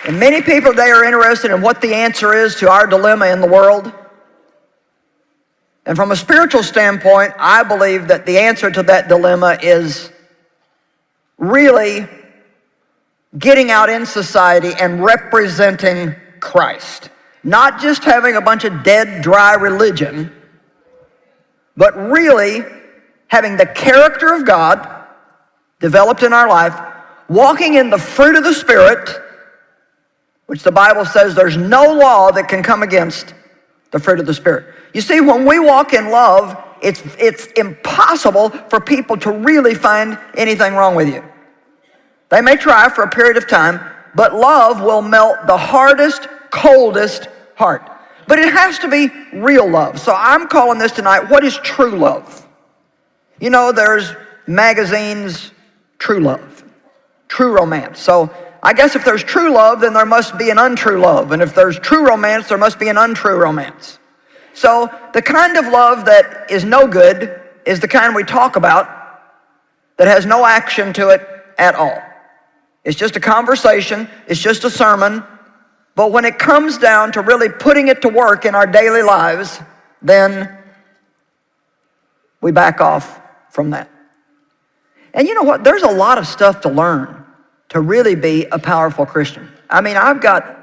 And many people today are interested in what the answer is to our dilemma in the world. And from a spiritual standpoint, I believe that the answer to that dilemma is really getting out in society and representing Christ. Not just having a bunch of dead, dry religion, but really having the character of God developed in our life, walking in the fruit of the Spirit, which the Bible says there's no law that can come against the fruit of the Spirit. You see, when we walk in love, it's impossible for people to really find anything wrong with you. They may try for a period of time, but love will melt the hardest, coldest heart. But it has to be real love. So I'm calling this tonight, what is true love? You know, there's magazines, true love, true romance. So I guess if there's true love, then there must be an untrue love. And if there's true romance, there must be an untrue romance. So the kind of love that is no good is the kind we talk about that has no action to it at all. It's just a conversation, it's just a sermon, but when it comes down to really putting it to work in our daily lives, then we back off from that. And you know what? There's a lot of stuff to learn to really be a powerful Christian. I've got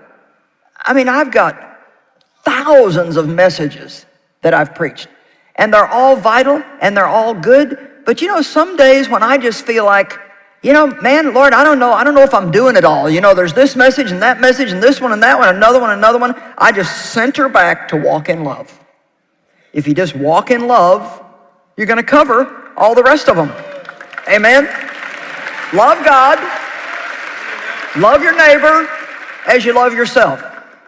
thousands of messages that I've preached, and they're all vital and they're all good. But you know, some days when I just feel like, man, Lord, I don't know if I'm doing it all. There's this message and that message and this one and that one, another one. I just center back to walk in love. If you just walk in love, you're going to cover all the rest of them. Amen. Love God. Love your neighbor as you love yourself.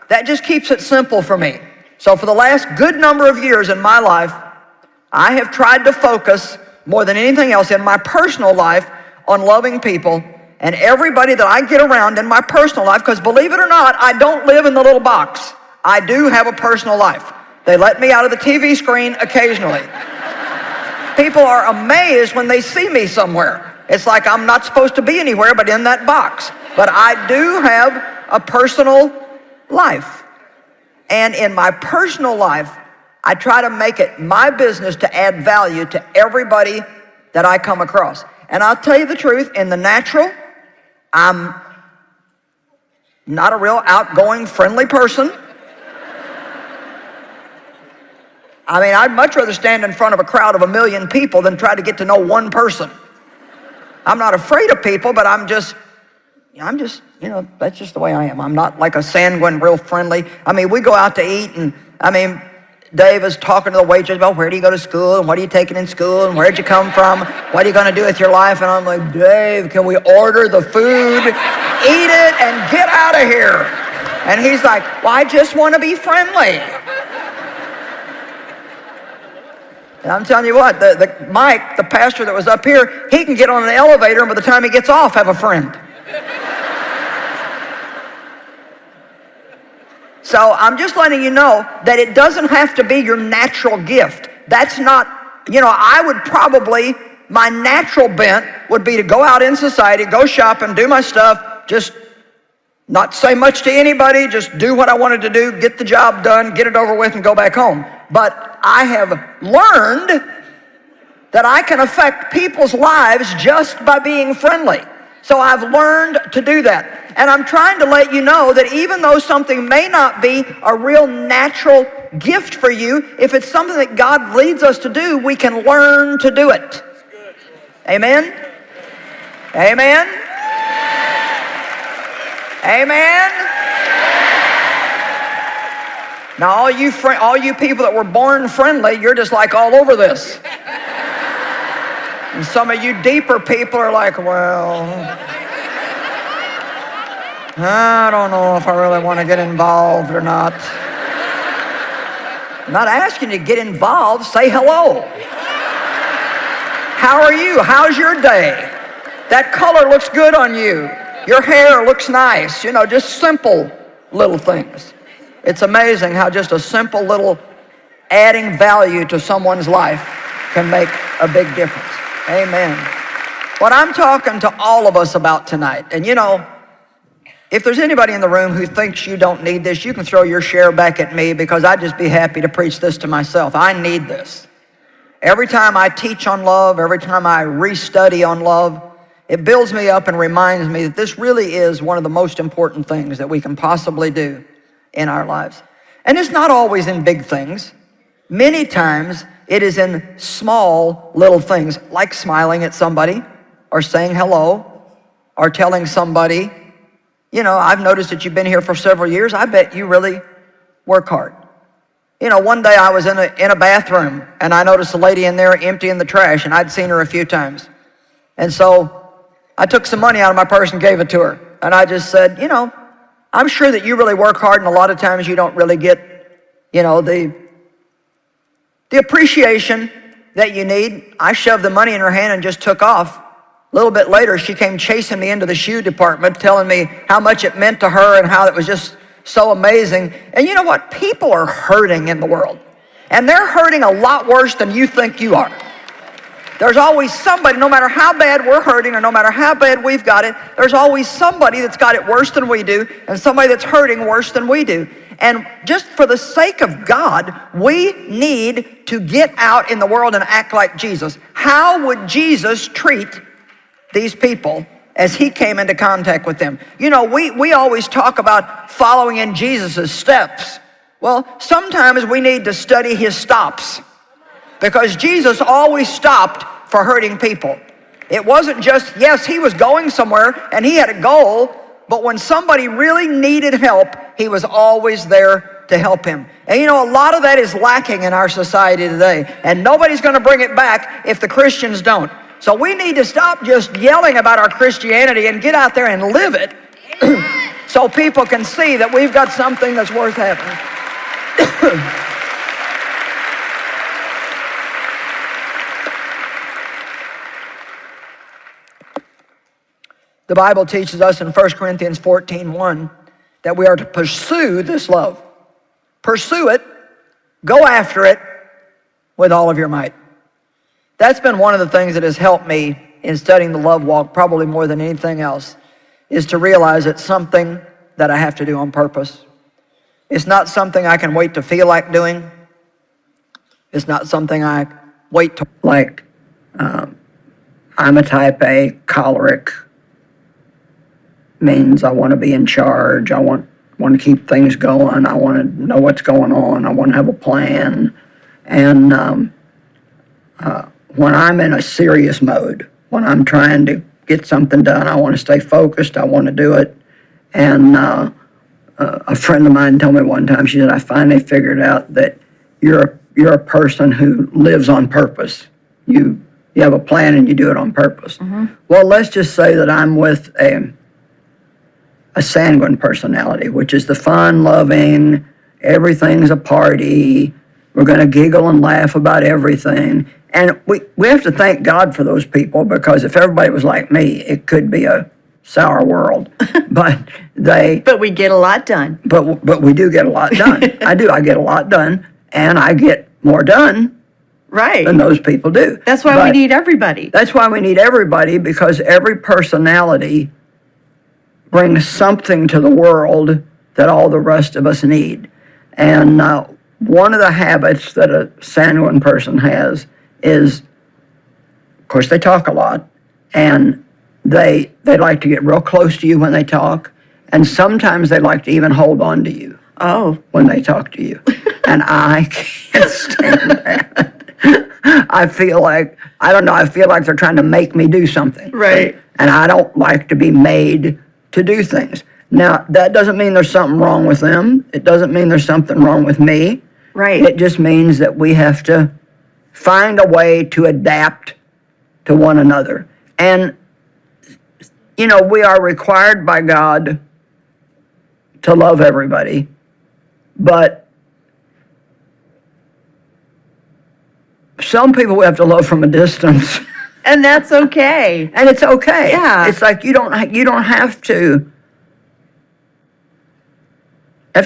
That just keeps it simple for me. So for the last good number of years in my life, I have tried to focus more than anything else in my personal life on loving people and everybody that I get around in my personal life, because believe it or not, I don't live in the little box. I do have a personal life. They let me out of the TV screen occasionally. People are amazed when they see me somewhere. It's like I'm not supposed to be anywhere but in that box. But I do have a personal life. And in my personal life, I try to make it my business to add value to everybody that I come across. And I'll tell you the truth, in the natural, I'm not a real outgoing, friendly person. I'd much rather stand in front of a crowd of 1 million people than try to get to know one person. I'm not afraid of people, but I'm just, that's just the way I am. I'm not like a sanguine, real friendly. We go out to eat, and Dave is talking to the waitress about where do you go to school, and what are you taking in school, and where'd you come from, what are you going to do with your life? And I'm like, Dave, can we order the food, eat it, and get out of here? And he's like, well, I just want to be friendly. And I'm telling you what, Mike, the pastor that was up here, he can get on an elevator, and by the time he gets off, have a friend. So I'm just letting you know that it doesn't have to be your natural gift. That's not, my natural bent would be to go out in society, go shopping, do my stuff, just not say much to anybody, just do what I wanted to do, get the job done, get it over with, and go back home. But I have learned that I can affect people's lives just by being friendly. So I've learned to do that. And I'm trying to let you know that even though something may not be a real natural gift for you, if it's something that God leads us to do, we can learn to do it. Amen? Amen? Amen? Now all you people that were born friendly, you're just like all over this. And some of you deeper people are like, well, I don't know if I really want to get involved or not. I'm not asking you to get involved. Say hello. How are you? How's your day? That color looks good on you. Your hair looks nice. Just simple little things. It's amazing how just a simple little adding value to someone's life can make a big difference. Amen. What I'm talking to all of us about tonight, and If there's anybody in the room who thinks you don't need this, you can throw your share back at me, because I'd just be happy to preach this to myself. I need this. Every time I teach on love, every time I restudy on love, it builds me up and reminds me that this really is one of the most important things that we can possibly do in our lives. And it's not always in big things. Many times it is in small little things, like smiling at somebody or saying hello or telling somebody, you know, I've noticed that you've been here for several years. I bet you really work hard. You know, one day I was in a bathroom and I noticed a lady in there emptying the trash, and I'd seen her a few times. And so I took some money out of my purse and gave it to her. And I just said, you know, I'm sure that you really work hard, and a lot of times you don't really get, you know, the appreciation that you need. I shoved the money in her hand and just took off. A little bit later, she came chasing me into the shoe department, telling me how much it meant to her and how it was just so amazing. And you know what? People are hurting in the world. And they're hurting a lot worse than you think you are. There's always somebody, no matter how bad we're hurting or no matter how bad we've got it, there's always somebody that's got it worse than we do, and somebody that's hurting worse than we do. And just for the sake of God, we need to get out in the world and act like Jesus. How would Jesus treat these people as he came into contact with them? You know, we always talk about following in Jesus' steps. Well, sometimes we need to study his stops, because Jesus always stopped for hurting people. It wasn't just, yes, he was going somewhere and he had a goal, but when somebody really needed help, he was always there to help him. And you know, a lot of that is lacking in our society today, and nobody's going to bring it back if the Christians don't. So we need to stop just yelling about our Christianity and get out there and live it so people can see that we've got something that's worth having. The Bible teaches us in 1 Corinthians 14:1 that we are to pursue this love. Pursue it, go after it with all of your might. That's been one of the things that has helped me in studying the love walk, probably more than anything else, is to realize it's something that I have to do on purpose. It's not something I can wait to feel like doing. It's not something I wait to like. I'm a type A, choleric. Means I want to be in charge. I want to keep things going. I want to know what's going on. I want to have a plan. And when I'm in a serious mode, when I'm trying to get something done, I want to stay focused. I want to do it. And a friend of mine told me one time, she said, I finally figured out that you're a person who lives on purpose. You have a plan and you do it on purpose. Mm-hmm. Well, let's just say that I'm with a sanguine personality, which is the fun-loving, everything's a party, we're going to giggle and laugh about everything. And we have to thank God for those people, because if everybody was like me, it could be a sour world. But we get a lot done. But we do get a lot done. I get a lot done, and I get more done than those people do. That's why we need everybody. That's why we need everybody, because every personality brings something to the world that all the rest of us need. And one of the habits that a sanguine person has is, of course, they talk a lot, and they like to get real close to you when they talk, and sometimes they like to even hold on to you when they talk to you. And I can't stand that. I feel like they're trying to make me do something. Right. And I don't like to be made to do things. Now, that doesn't mean there's something wrong with them. It doesn't mean there's something wrong with me. Right. It just means that we have to find a way to adapt to one another. And, you know, we are required by God to love everybody, but some people we have to love from a distance. And that's okay. And it's okay. Yeah. It's like you don't have to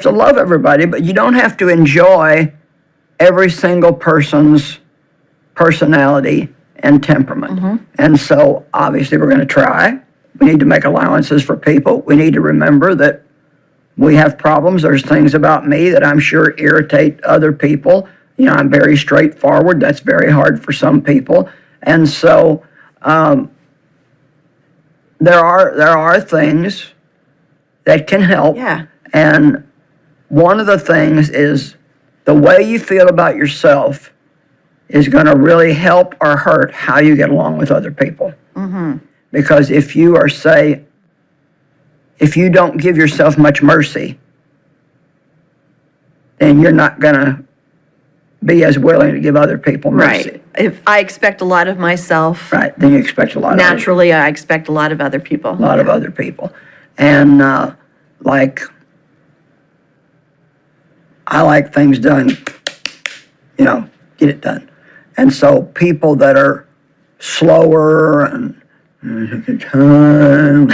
love everybody, but you don't have to enjoy every single person's personality and temperament. Mm-hmm. And so obviously we're going to try. We need to make allowances for people. We need to remember that we have problems. There's things about me that I'm sure irritate other people. You know, I'm very straightforward. That's very hard for some people. And so there are things that can help. Yeah. And one of the things is the way you feel about yourself is going to really help or hurt how you get along with other people. Because if you are, say, if you don't give yourself much mercy, then you're not going to be as willing to give other people mercy. Right. If I expect a lot of myself, Right. Then you expect a lot naturally I expect a lot of other people. of other people. And like, I like things done, you know, get it done. And so people that are slower and time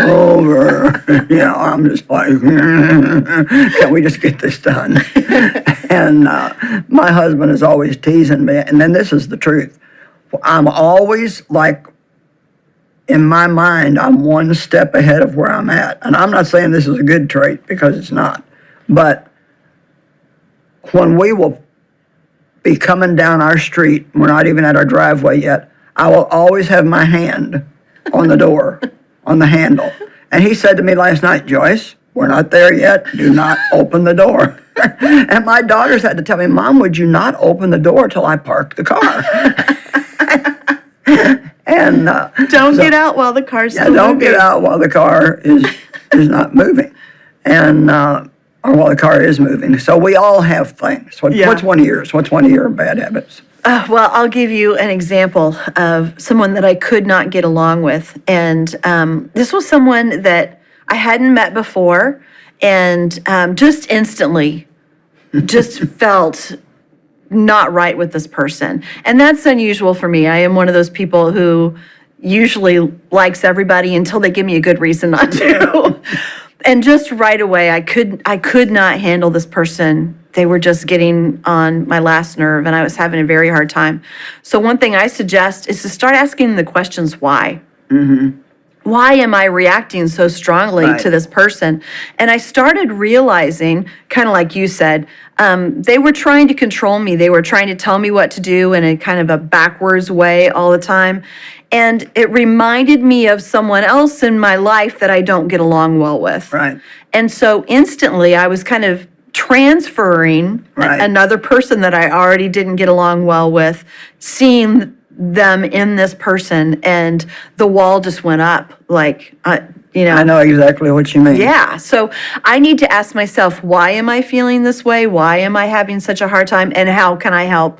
over, you know, I'm just like, can we just get this done? And my husband is always teasing me, and then this is the truth. I'm always like, in my mind, I'm one step ahead of where I'm at. And I'm not saying this is a good trait, because it's not. But when we will be coming down our street, we're not even at our driveway yet, I will always have my hand on the door, on the handle. And he said to me last night, Joyce, we're not there yet. Do not open the door. And my daughters had to tell me, Mom, would you not open the door till I park the car? And Don't get out while the car's still don't moving. get out while the car is not moving, and or while the car is moving. So we all have things. Yeah. What's one of yours? What's one of your bad habits? Well, I'll give you an example of someone that I could not get along with. And this was someone that I hadn't met before, and just instantly just felt not right with this person. And that's unusual for me. I am one of those people who usually likes everybody until they give me a good reason not to. And just right away, I could not handle this person. They were just getting on my last nerve, and I was having a very hard time. So one thing I suggest is to start asking the questions why. Why am I reacting so strongly Right. to this person? And I started realizing, kind of like you said, they were trying to control me. They were trying to tell me what to do in a kind of a backwards way all the time. And it reminded me of someone else in my life that I don't get along well with. Right. And so instantly I was kind of transferring Right. another person that I already didn't get along well with, seeing them in this person, and the wall just went up. Like, you know. I know exactly what you mean. Yeah. So I need to ask myself, why am I feeling this way? Why am I having such a hard time? And how can I help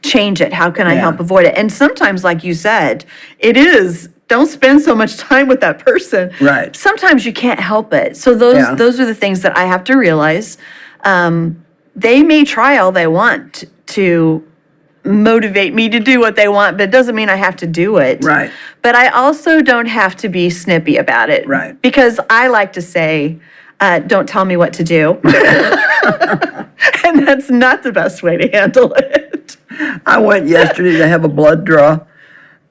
change it? How can I Yeah. help avoid it? And sometimes, like you said, it is, don't spend so much time with that person. Right. Sometimes you can't help it. So Yeah. those are the things that I have to realize. They may try all they want to motivate me to do what they want, but it doesn't mean I have to do it. Right. But I also don't have to be snippy about it. Right. Because I like to say, don't tell me what to do. And that's not the best way to handle it. I went yesterday to have a blood draw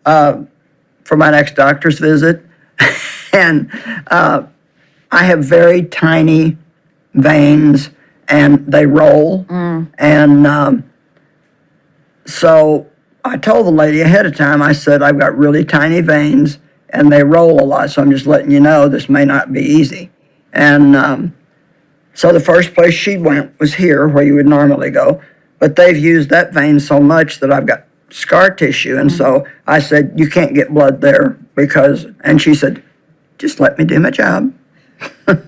for my next doctor's visit, and I have very tiny veins, and they roll, and so I told the lady ahead of time, I said, I've got really tiny veins, and they roll a lot, so I'm just letting you know this may not be easy. And so the first place she went was here, where you would normally go, but they've used that vein so much that I've got scar tissue, and so I said, you can't get blood there because, and she said, just let me do my job. And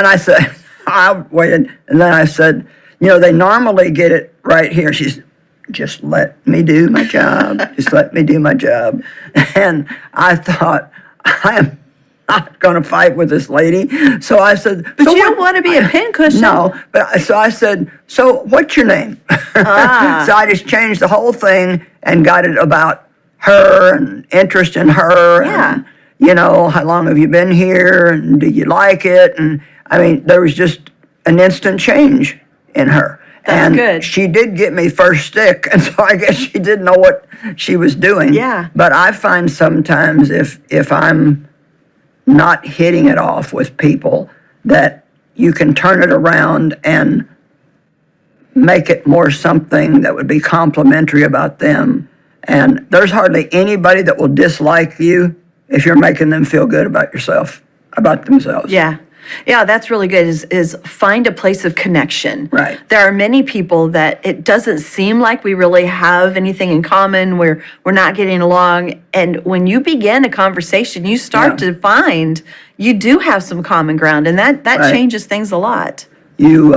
I said, I waited, and then I said, you know, they normally get it right here. She's, just let me do my job. Just let me do my job. And I thought, I am not going to fight with this lady. So I said, But so you what- don't want to be a pincushion. No, but so I said, so what's your name? Ah. So I just changed the whole thing and got it about her and interest in her. Yeah. And, you know, how long have you been here? And do you like it? And I mean, there was just an instant change in her. That's and good. She did get me first stick, and so I guess she didn't know what she was doing. Yeah. But I find sometimes if I'm not hitting it off with people, that you can turn it around and make it more something that would be complimentary about them. And there's hardly anybody that will dislike you if you're making them feel good about yourself, about themselves. Yeah. Yeah, that's really good, is find a place of connection. Right. There are many people that it doesn't seem like we really have anything in common, we're not getting along. And when you begin a conversation, you start to find you do have some common ground, and that Right. changes things a lot. You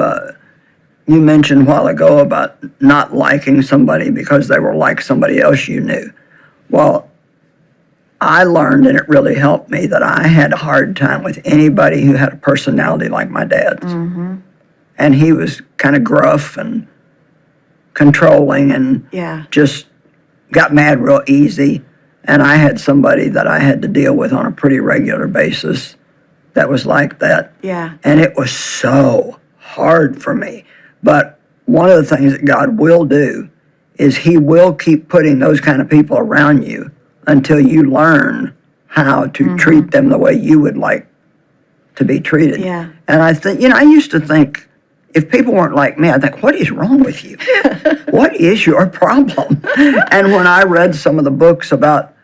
mentioned a while ago about not liking somebody because they were like somebody else you knew. Well, I learned, and it really helped me, that I had a hard time with anybody who had a personality like my dad's. Mm-hmm. And he was kind of gruff and controlling and Yeah. just got mad real easy. And I had somebody that I had to deal with on a pretty regular basis that was like that. Yeah. And it was so hard for me. But one of the things that God will do is He will keep putting those kind of people around you until you learn how to treat them the way you would like to be treated. Yeah. And I think, I used to think, if people weren't like me, I'd think, what is wrong with you? What is your problem? And when I read some of the books about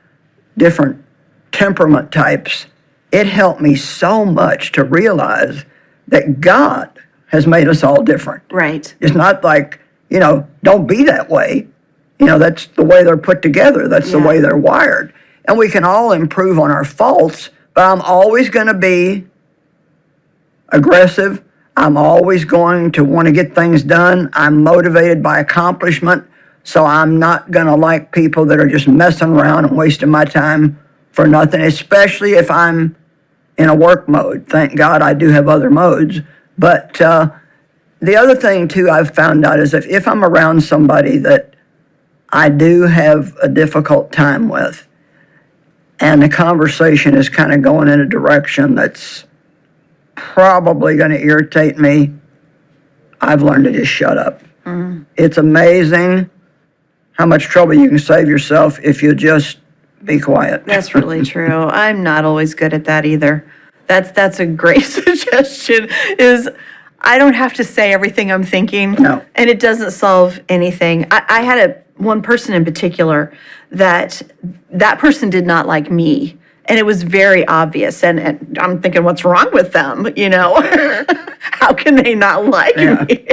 different temperament types, it helped me so much to realize that God has made us all different. Right. It's not like, don't be that way. That's the way they're put together. That's the way they're wired. And we can all improve on our faults, but I'm always going to be aggressive. I'm always going to want to get things done. I'm motivated by accomplishment, so I'm not going to like people that are just messing around and wasting my time for nothing, especially if I'm in a work mode. Thank God I do have other modes. But the other thing, too, I've found out is if I'm around somebody that I do have a difficult time with, and the conversation is kind of going in a direction that's probably going to irritate me, I've learned to just shut up. Mm-hmm. It's amazing how much trouble you can save yourself if you just be quiet. That's really true. I'm not always good at that either. That's a great suggestion, is I don't have to say everything I'm thinking. No. And it doesn't solve anything. I had one person in particular that person did not like me. And it was very obvious. And I'm thinking, what's wrong with them? How can they not like me?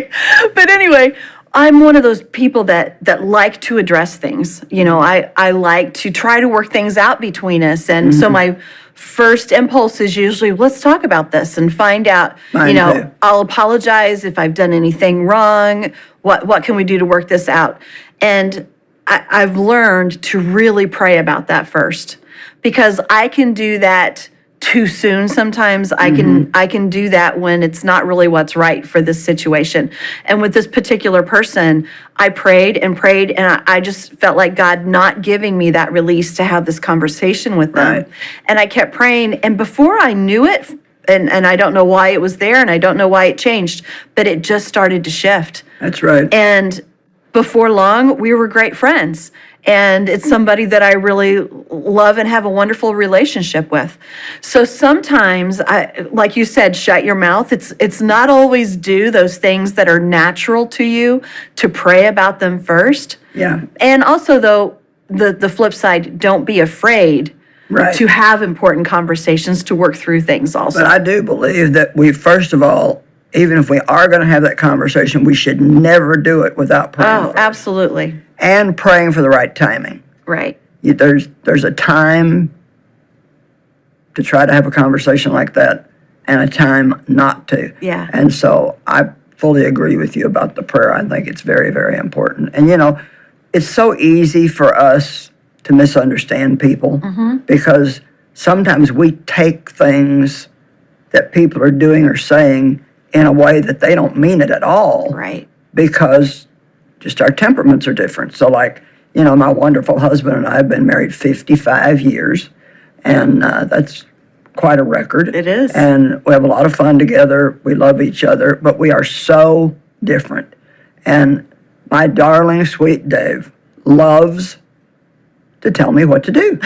But anyway, I'm one of those people that like to address things. I like to try to work things out between us. And so my first impulse is usually, let's talk about this and find out, Mine too. I'll apologize if I've done anything wrong. What can we do to work this out? And I've learned to really pray about that first, because I can do that too soon sometimes. I can do that when it's not really what's right for this situation. And with this particular person, I prayed and prayed, and I just felt like God not giving me that release to have this conversation with them. Right. And I kept praying, and before I knew it, and I don't know why it was there, and I don't know why it changed, but it just started to shift. That's right. And before long, we were great friends. And it's somebody that I really love and have a wonderful relationship with. So sometimes, like you said, shut your mouth. It's not always do those things that are natural to you, to pray about them first. Yeah. And also, though, the flip side, don't be afraid Right. to have important conversations, to work through things also. But I do believe that we, first of all, even if we are going to have that conversation, we should never do it without praying. Oh, absolutely. And praying for the right timing. Right. There's a time to try to have a conversation like that, and a time not to. Yeah. And so I fully agree with you about the prayer. I think it's very, very important. And it's so easy for us to misunderstand people, because sometimes we take things that people are doing or saying in a way that they don't mean it at all. Right. Because just our temperaments are different. So my wonderful husband and I have been married 55 years, and that's quite a record. It is. And we have a lot of fun together. We love each other, but we are so different. And my darling, sweet Dave loves to tell me what to do.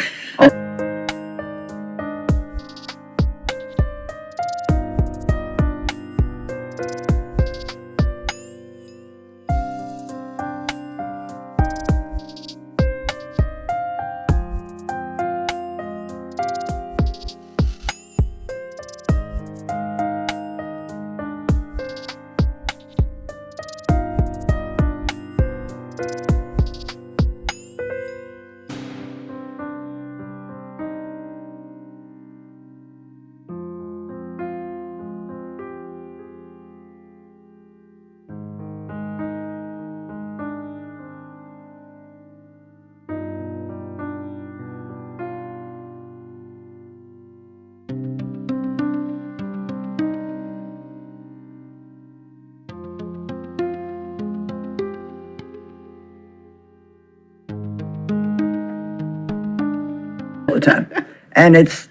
the time. And it's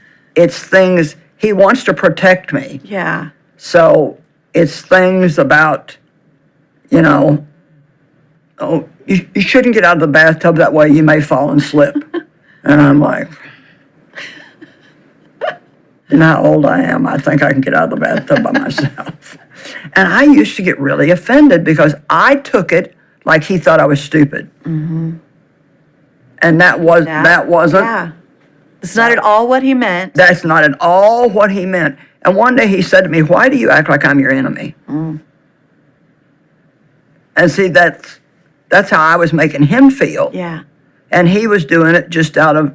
things, he wants to protect me. Yeah. So it's things about, oh, you shouldn't get out of the bathtub that way, you may fall and slip. And I'm like, you know how old I am, I think I can get out of the bathtub by myself. And I used to get really offended because I took it like he thought I was stupid. Mm-hmm. And that wasn't. Yeah. It's not at all what he meant. That's not at all what he meant. And one day he said to me, why do you act like I'm your enemy? Mm. And see, that's how I was making him feel. Yeah. And he was doing it just out of,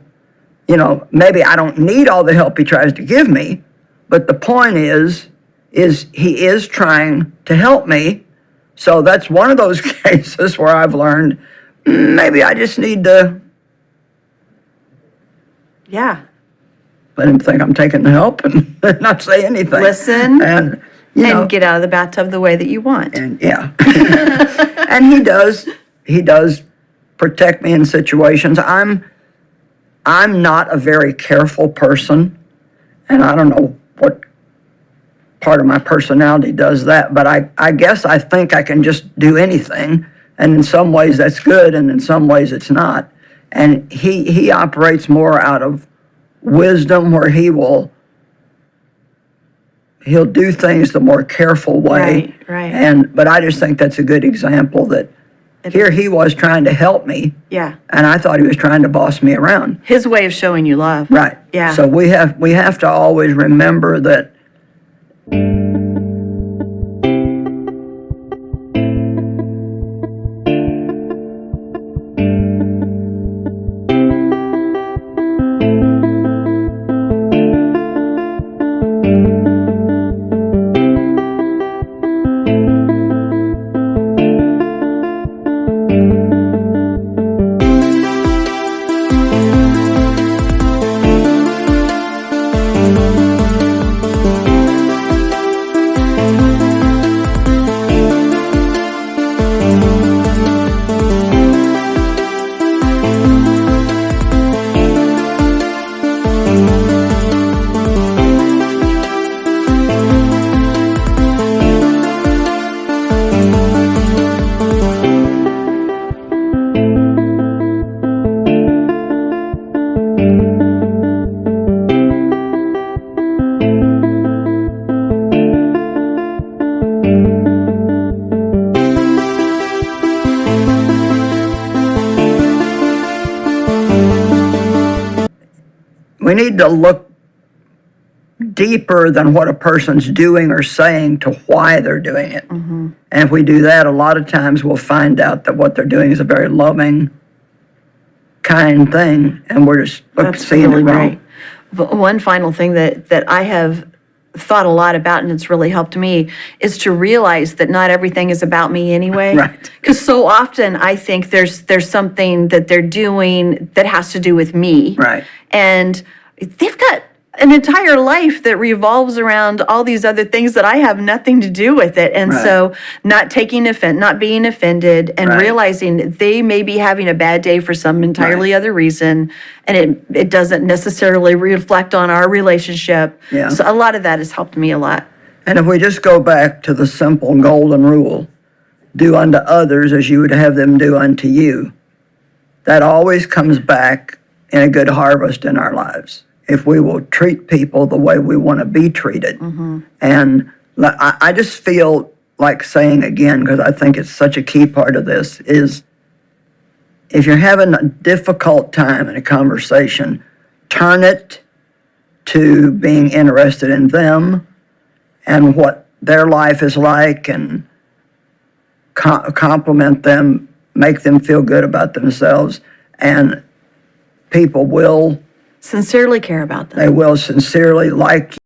maybe I don't need all the help he tries to give me, but the point is he is trying to help me. So that's one of those cases where I've learned maybe I just need to let him think I'm taking the help and not say anything. Listen and get out of the bathtub the way that you want. And yeah. And he does protect me in situations. I'm not a very careful person, and I don't know what part of my personality does that, but I guess I think I can just do anything, and in some ways that's good, and in some ways it's not. And he operates more out of wisdom, where he'll do things the more careful way. Right. But I just think that's a good example that here he was trying to help me. Yeah. And I thought he was trying to boss me around. His way of showing you love. Right. Yeah. So we have to always remember that we need to look deeper than what a person's doing or saying to why they're doing it. Mm-hmm. And if we do that, a lot of times we'll find out that what they're doing is a very loving, kind thing, and we're just seeing it wrong. Right. But one final thing that I have thought a lot about, and it's really helped me, is to realize that not everything is about me anyway. Right. Because so often I think there's something that they're doing that has to do with me. Right. And they've got an entire life that revolves around all these other things that I have nothing to do with it. And Right. so not being offended, and Right. realizing they may be having a bad day for some entirely Right. other reason, and it doesn't necessarily reflect on our relationship. Yeah. So a lot of that has helped me a lot. And if we just go back to the simple golden rule, do unto others as you would have them do unto you, that always comes back in a good harvest in our lives. If we will treat people the way we want to be treated. Mm-hmm. And I just feel like saying again, because I think it's such a key part of this, is if you're having a difficult time in a conversation, turn it to being interested in them and what their life is like, and compliment them, make them feel good about themselves, and people will Sincerely care about them. sincerely like